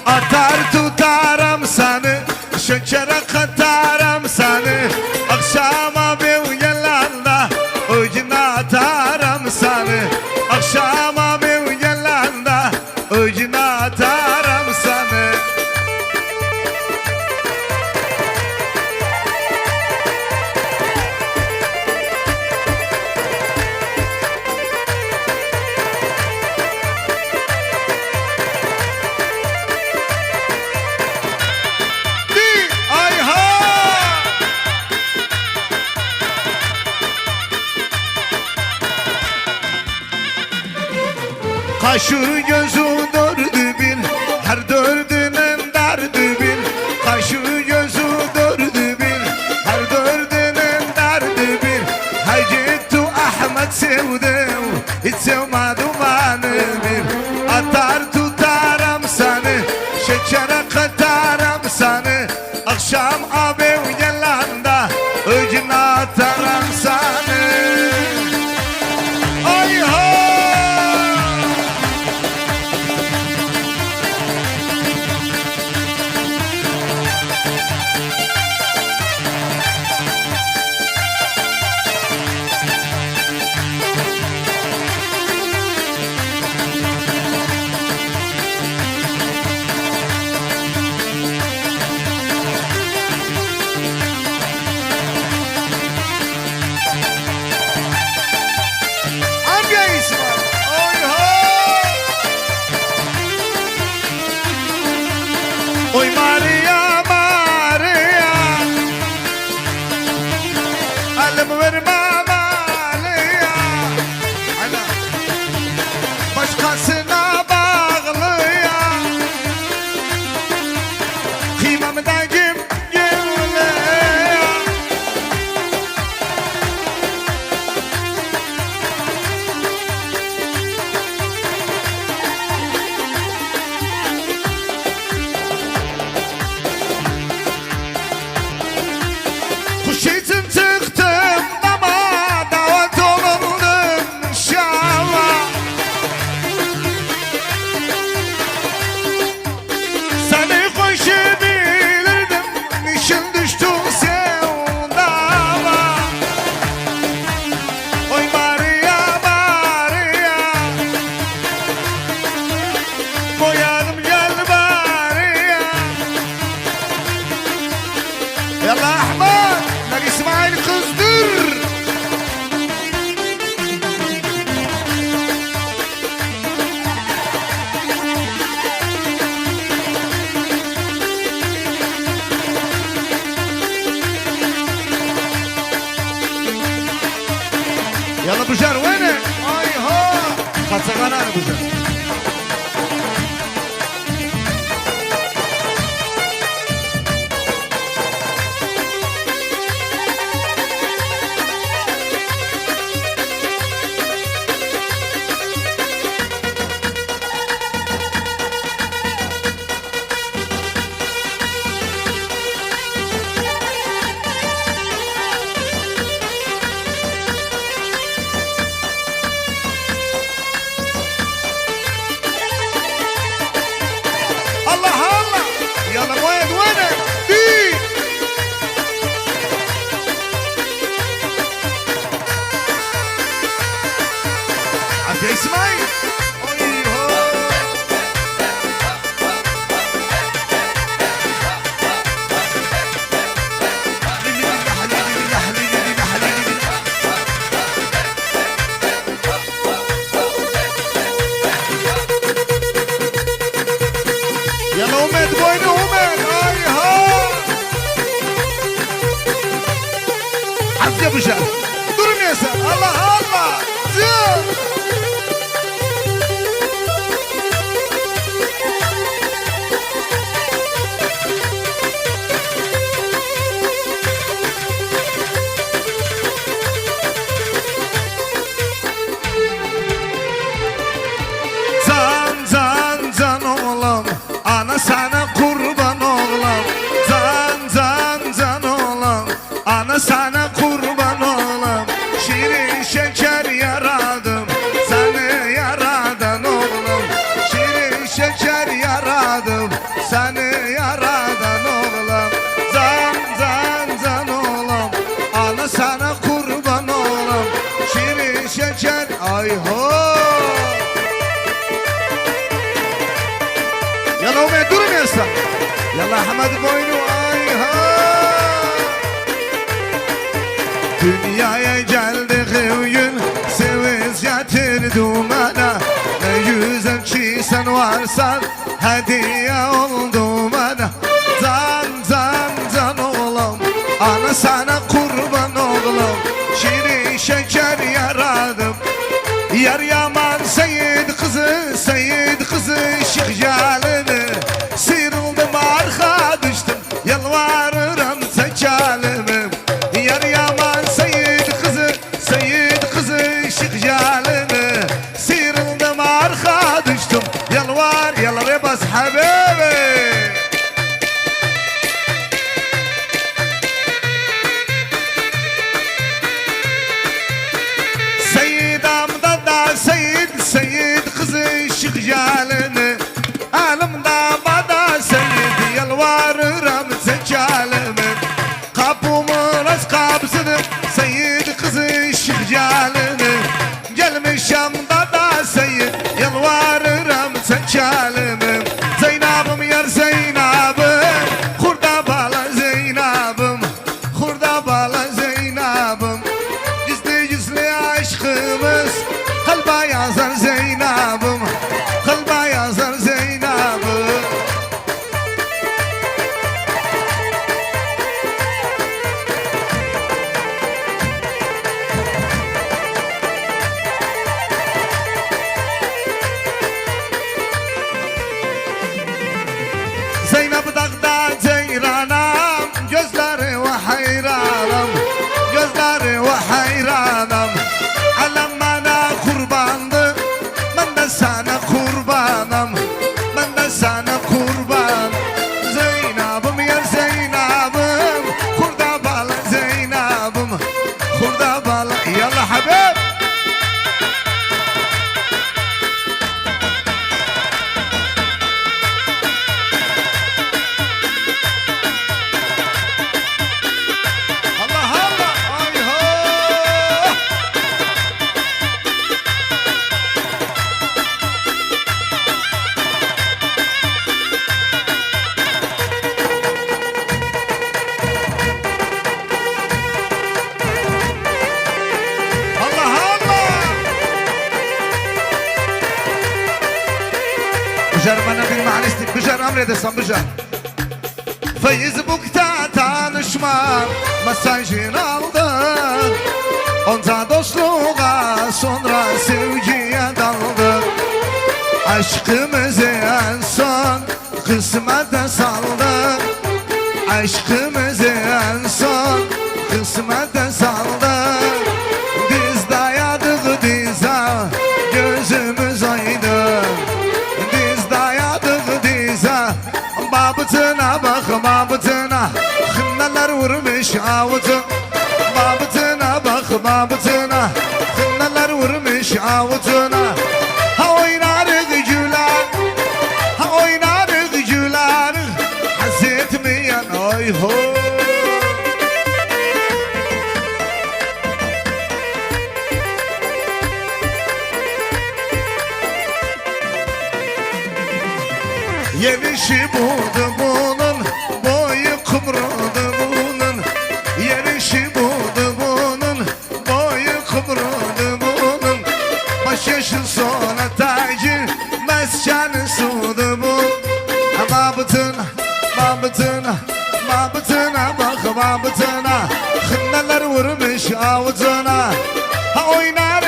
Atar tutarım seni, şekere katarım seni. Akşama bir gelende ucuna atarım seni. Akşama bir gelende ucuna atarım seni. Kaşı gözü dördü bir, her dördünün derdi bir. Kaşı gözü dördü bir, her dördünün derdi bir. Hacettu Ahmet sevdim, hiç sevmedim beni bir. Atar tutarım seni, şekere katarım seni. Akşam abim gelende, öcüne atarım seni. Ay ha! Oy Maria, Maria, elim verme Maria. Ana, başkasına bağlı ya. Kıymamda kim gönlü ya. Kuş için çıktım ama davet olundum inşallah. Seni koşabilirdim, niçin düştün sevdama. Oy Maria, Maria, boyanım gel Maria. Yallah Ahmet, lan İsmail kızdır. Yalla Bujar, wene? Ay ha! Katsagana Bujar. Allah Allah! Yalla wene? Di! Abi İsmail! Ay ho! Yalla Umet boynu Umet! Ay ha! Hadi Bujar! Durmuyorsun! Allah Allah! Zıp! Can oğlum, ana sana kurban oğlum. Can oğlum, ana sana kurban oğlum. Şirin şeker yaradım, seni yaradan oğlum. Şirin şeker yaradım, Yalla Umay durmuyorsa. Yalla Ahmet boynu ay ha. Dünyaya geldik gün seviz getirdim bana. Ne yüzden ki sen varsan hediye oldu bana. Can oğlum, ana sana kurban oğlum. Şirin şeker yaradım. Yar yaman Seyid kızı şıkjalını. Sıyrıldım arka düştüm, yalvarırım tekalimi. Yar yaman Seyid kızı şıkjalını. Sıyrıldım arka düştüm, yalvar bas habibi. Seyid kızı şıkjalını. Alımda bada Seyid yalvarırım tekalimi. Kapımın az kapsını Seyid kızı şıkjalını. Gelmişim da Seyid yalvarırım tekalimi. Zeynabım yar Zeynabım, kurda bala Zeynabım, kurda bala Zeynabım. Gizli aşkımız kalba yazar Zeynabım, kalba yazar Zeynabım. Zeynep dağda ceyranam, gözleri ve hayranım, gözleri ve hayranım. Alem bana kurbandı, ben de sana kurbanım, ben de sana kurban. Zeynabım yar Zeynabım, kurda bala Zeynabım, kurda bala. Yallah habib. Bıcar bana bir mahallestik, bıcar emredesin bıcar. Facebook'ta tanışma mesajını aldım. Onca dostluğa sonra sevgiye daldım. Aşkımızı en son kısmete saldık. Aşkımızı en son kısmete saldık. Diz dayadık dize, gözümüz aydın. Babıtına bak babıtına, hınneler vurmuş avucu. Babıtına bak babıtına, hınneler vurmuş avucuna. Ha oynarık güler, ha oynarık güler, haz etmeyen ay ho. Yerişi buldu bunun, boyu kumrudu bunun. Yerişi buldu bunun, boyu kumrudu bunun. Baş yaşın sonra tacı, meskanı sudu bu. Babıtına, babıtına, babıtına bak babıtına. Hınneler vurmuş avucuna. Ha oynar